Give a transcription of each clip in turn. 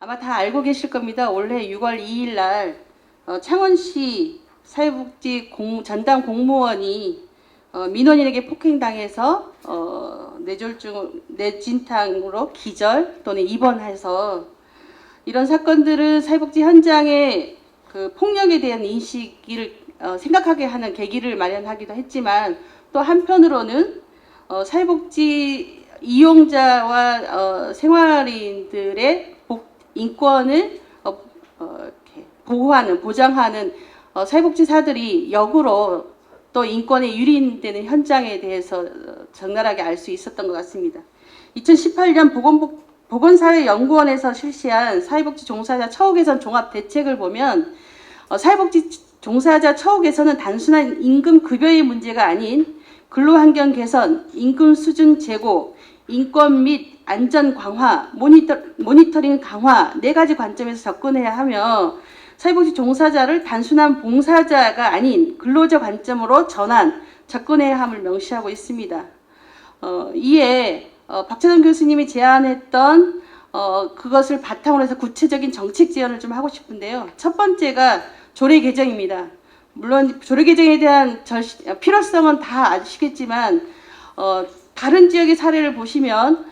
아마 다 알고 계실 겁니다. 올해 6월 2일 날 창원시 사회복지 전담 공무원이 민원인에게 폭행당해서 뇌진탕으로 기절 또는 입원해서 이런 사건들은 사회복지 현장의 그 폭력에 대한 인식을 생각하게 하는 계기를 마련하기도 했지만 또 한편으로는 사회복지 이용자와 생활인들의 인권을 이렇게 보호하는, 보장하는 사회복지사들이 역으로 또 인권에 유린되는 현장에 대해서 적나라하게 알 수 있었던 것 같습니다. 2018년 보건사회연구원에서 실시한 사회복지 종사자 처우 개선 종합 대책을 보면 사회복지 종사자 처우 개선은 단순한 임금 급여의 문제가 아닌 근로환경 개선, 임금 수준 제고, 인권 및 안전 강화, 모니터링 강화 4가지 관점에서 접근해야 하며 사회복지 종사자를 단순한 봉사자가 아닌 근로자 관점으로 접근해야 함을 명시하고 있습니다. 이에 박찬원 교수님이 제안했던 그것을 바탕으로 해서 구체적인 정책 제안을 좀 하고 싶은데요. 첫 번째가 조례 개정입니다. 물론 조례 개정에 대한 필요성은 다 아시겠지만 다른 지역의 사례를 보시면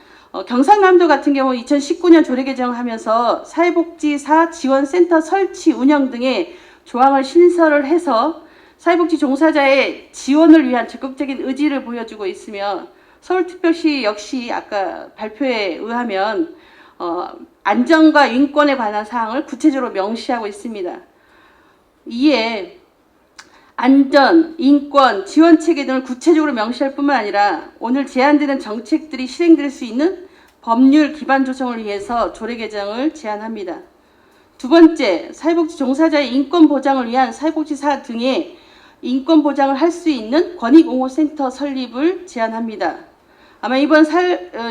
경상남도 같은 경우 2019년 조례 개정을 하면서 사회복지사 지원센터 설치 운영 등의 조항을 신설을 해서 사회복지 종사자의 지원을 위한 적극적인 의지를 보여주고 있으며 서울특별시 역시 아까 발표에 의하면 안전과 인권에 관한 사항을 구체적으로 명시하고 있습니다. 이에 안전, 인권, 지원 체계 등을 구체적으로 명시할 뿐만 아니라 오늘 제안되는 정책들이 실행될 수 있는 법률 기반 조성을 위해서 조례 개정을 제안합니다. 두 번째, 사회복지 종사자의 인권 보장을 위한 사회복지사 등의 인권 보장을 할 수 있는 권익옹호센터 설립을 제안합니다. 아마 이번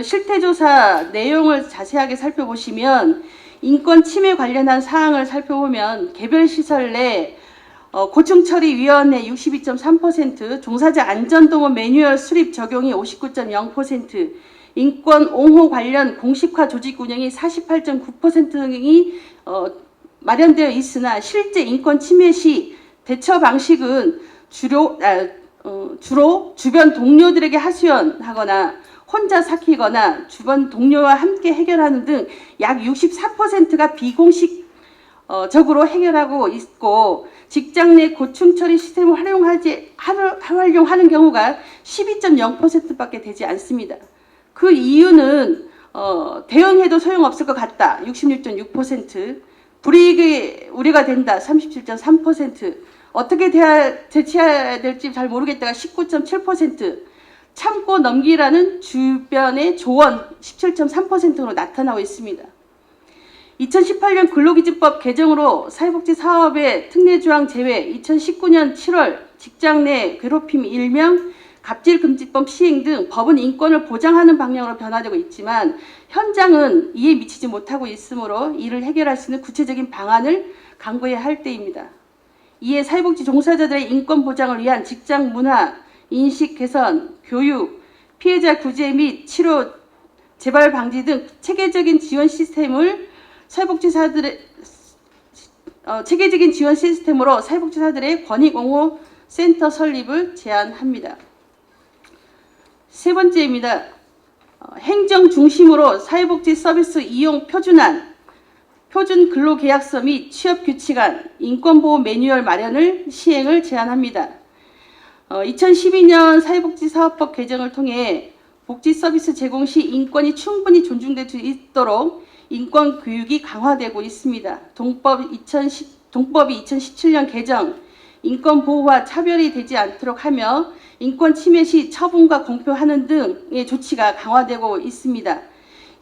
실태조사 내용을 자세하게 살펴보시면 인권 침해 관련한 사항을 살펴보면 개별 시설 내 고충처리위원회 62.3%, 종사자 안전동원 매뉴얼 수립 적용이 59.0%, 인권 옹호 관련 공식화 조직 운영이 48.9% 등이 마련되어 있으나 실제 인권 침해 시 대처 방식은 주로 주변 동료들에게 하소연하거나 혼자 삭히거나 주변 동료와 함께 해결하는 등 약 64%가 비공식적으로 해결하고 있고 직장 내 고충처리 시스템을 활용하는 경우가 12.0%밖에 되지 않습니다. 그 이유는 대응해도 소용없을 것 같다. 66.6%, 불이익이 우려가 된다. 37.3%, 어떻게 대처해야 될지 잘 모르겠다가 19.7%, 참고 넘기라는 주변의 조언 17.3%로 나타나고 있습니다. 2018년 근로기준법 개정으로 사회복지 사업의 특례조항 제외, 2019년 7월 직장 내 괴롭힘 일명, 갑질금지법 시행 등 법은 인권을 보장하는 방향으로 변화되고 있지만 현장은 이에 미치지 못하고 있으므로 이를 해결할 수 있는 구체적인 방안을 강구해야 할 때입니다. 이에 사회복지 종사자들의 인권 보장을 위한 직장 문화, 인식 개선, 교육, 피해자 구제 및 치료, 재발 방지 등 체계적인 지원 시스템으로 사회복지사들의 권익옹호 센터 설립을 제안합니다. 세 번째입니다. 행정 중심으로 사회복지 서비스 이용 표준안, 표준 근로계약서 및 취업규칙안, 인권보호 매뉴얼 마련을 시행을 제안합니다. 2012년 사회복지사업법 개정을 통해 복지 서비스 제공 시 인권이 충분히 존중될 수 있도록 인권 교육이 강화되고 있습니다. 동법이 2017년 개정, 인권 보호와 차별이 되지 않도록 하며 인권 침해 시 처분과 공표하는 등의 조치가 강화되고 있습니다.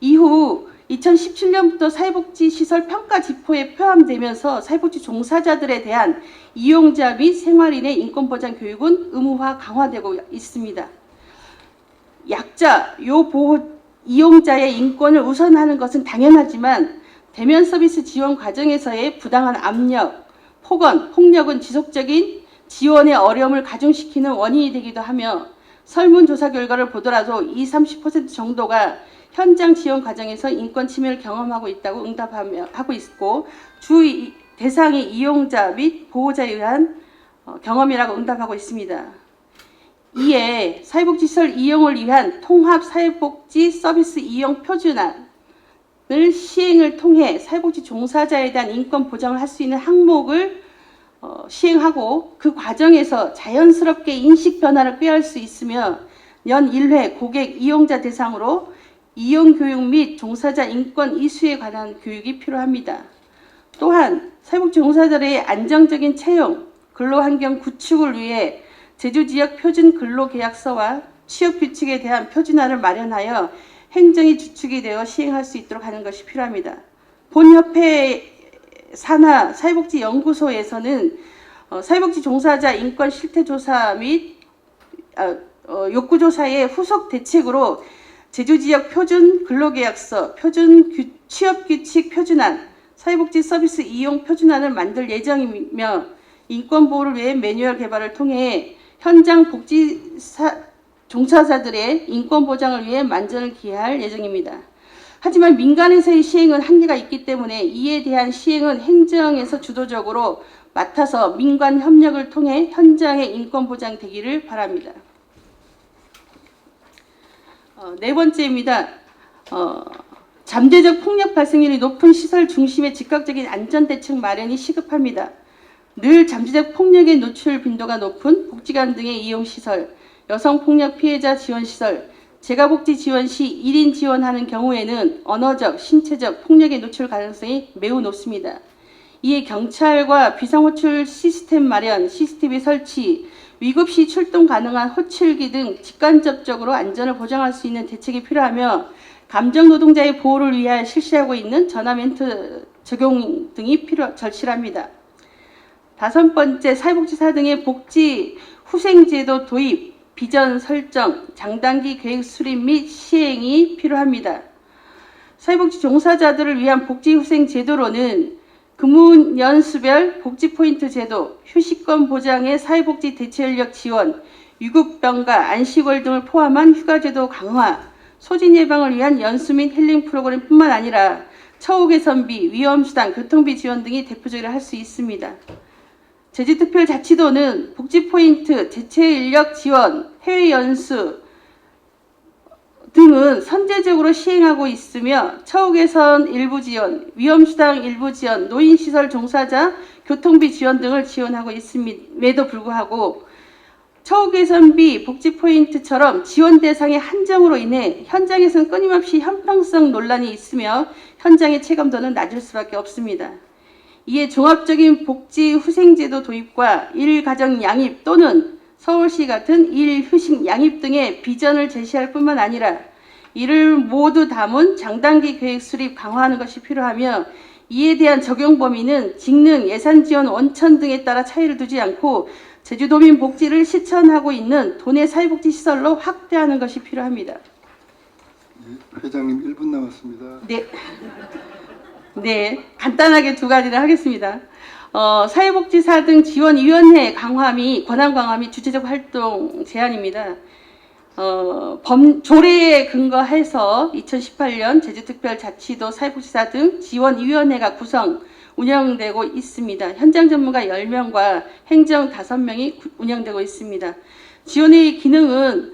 이후 2017년부터 사회복지시설 평가 지표에 포함되면서 사회복지 종사자들에 대한 이용자 및 생활인의 인권보장 교육은 의무화 강화되고 있습니다. 약자, 요보호 이용자의 인권을 우선하는 것은 당연하지만 대면 서비스 지원 과정에서의 부당한 압력, 폭언, 폭력은 지속적인 지원의 어려움을 가중시키는 원인이 되기도 하며 설문조사 결과를 보더라도 20-30% 정도가 현장 지원 과정에서 인권 침해를 경험하고 있다고 응답하고 있고 대상이 이용자 및 보호자에 의한 경험이라고 응답하고 있습니다. 이에 사회복지시설 이용을 위한 통합사회복지 서비스 이용 표준안을 시행을 통해 사회복지 종사자에 대한 인권 보장을 할 수 있는 항목을 시행하고 그 과정에서 자연스럽게 인식 변화를 꾀할 수 있으며 연 1회 고객 이용자 대상으로 이용 교육 및 종사자 인권 이수에 관한 교육이 필요합니다. 또한 사회복지 종사자들의 안정적인 채용, 근로환경 구축을 위해 제주지역 표준 근로계약서와 취업규칙에 대한 표준화를 마련하여 행정이 주축이 되어 시행할 수 있도록 하는 것이 필요합니다. 본협회 산하 사회복지연구소에서는 사회복지 종사자 인권 실태조사 및 욕구조사의 후속 대책으로 제주지역 표준 근로계약서, 표준 취업규칙 표준안, 사회복지 서비스 이용 표준안을 만들 예정이며 인권보호를 위해 매뉴얼 개발을 통해 현장 복지 종사자들의 인권 보장을 위해 만전을 기할 예정입니다. 하지만 민간에서의 시행은 한계가 있기 때문에 이에 대한 시행은 행정에서 주도적으로 맡아서 민간 협력을 통해 현장의 인권 보장되기를 바랍니다. 네 번째입니다. 잠재적 폭력 발생률이 높은 시설 중심의 즉각적인 안전대책 마련이 시급합니다. 늘 잠재적 폭력의 노출 빈도가 높은 복지관 등의 이용시설, 여성폭력 피해자 지원시설, 재가복지 지원 시 1인 지원하는 경우에는 언어적, 신체적 폭력의 노출 가능성이 매우 높습니다. 이에 경찰과 비상호출 시스템 마련, CCTV 설치, 위급 시 출동 가능한 호출기 등 직간접적으로 안전을 보장할 수 있는 대책이 필요하며 감정 노동자의 보호를 위해 실시하고 있는 전화 멘트 적용 등이 절실합니다. 다섯 번째, 사회복지사 등의 복지 후생제도 도입, 비전 설정, 장단기 계획 수립 및 시행이 필요합니다. 사회복지 종사자들을 위한 복지 후생 제도로는 근무연수별 복지포인트 제도, 휴식권 보장의 사회복지 대체인력 지원, 유급병가, 안식월 등을 포함한 휴가제도 강화, 소진 예방을 위한 연수 및 힐링 프로그램뿐만 아니라 처우 개선비, 위험수당, 교통비 지원 등이 대표적으로 할 수 있습니다. 제주특별자치도는 복지포인트, 대체인력 지원, 해외연수 등은 선제적으로 시행하고 있으며 처우 개선 일부 지원, 위험수당 일부 지원, 노인시설 종사자 교통비 지원 등을 지원하고 있음에도 불구하고 처우 개선비, 복지포인트처럼 지원 대상의 한정으로 인해 현장에서는 끊임없이 형평성 논란이 있으며 현장의 체감도는 낮을 수밖에 없습니다. 이에 종합적인 복지 후생제도 도입과 일가정 양립 또는 서울시 같은 일휴식 양립 등의 비전을 제시할 뿐만 아니라 이를 모두 담은 장단기 계획 수립 강화하는 것이 필요하며 이에 대한 적용 범위는 직능, 예산 지원 원천 등에 따라 차이를 두지 않고 제주도민 복지를 실천하고 있는 도내 사회복지 시설로 확대하는 것이 필요합니다. 네, 회장님 1분 남았습니다. 네, 간단하게 두 가지를 하겠습니다. 사회복지사 등 지원위원회 강화 및 권한 강화 및 주체적 활동 제한입니다. 조례에 근거해서 2018년 제주특별자치도 사회복지사 등 지원위원회가 운영되고 있습니다. 현장 전문가 10명과 행정 5명이 운영되고 있습니다. 지원회의 기능은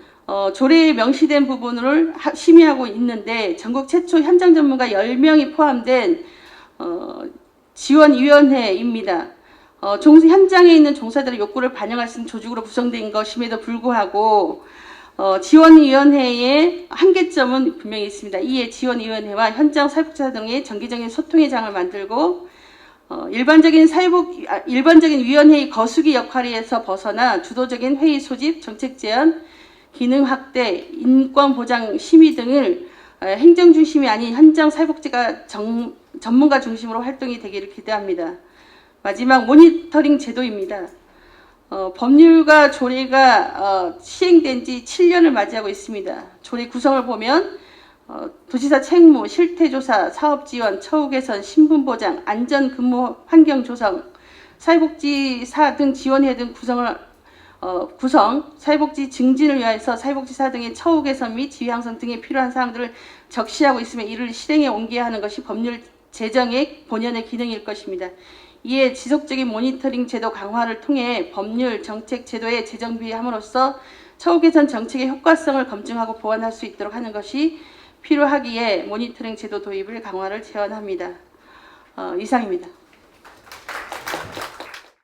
조례에 명시된 부분을 심의하고 있는데 전국 최초 현장 전문가 10명이 포함된 지원위원회입니다. 현장에 있는 종사자들의 욕구를 반영할 수 있는 조직으로 구성된 것임에도 불구하고 지원위원회의 한계점은 분명히 있습니다. 이에 지원위원회와 현장 사회복지사 등의 정기적인 소통의 장을 만들고 일반적인 위원회의 거수기 역할에서 벗어나 주도적인 회의 소집, 정책 제안, 기능 확대, 인권 보장 심의 등을 행정 중심이 아닌 현장 사회복지가 전문가 중심으로 활동이 되기를 기대합니다. 마지막 모니터링 제도입니다. 법률과 조례가 시행된 지 7년을 맞이하고 있습니다. 조례 구성을 보면 도지사 책무, 실태조사, 사업지원, 처우 개선, 신분보장, 안전근무 환경 조성, 사회복지사 등 지원회 등 구성을 구성, 사회복지 증진을 위해서 사회복지사 등의 처우 개선 및 지위 향상 등에 필요한 사항들을 적시하고 있으며 이를 실행에 옮겨야 하는 것이 법률 제정의 본연의 기능일 것입니다. 이에 지속적인 모니터링 제도 강화를 통해 법률, 정책, 제도에 재정비함으로써 처우 개선 정책의 효과성을 검증하고 보완할 수 있도록 하는 것이 필요하기에 모니터링 제도 도입을 강화를 제안합니다. 이상입니다.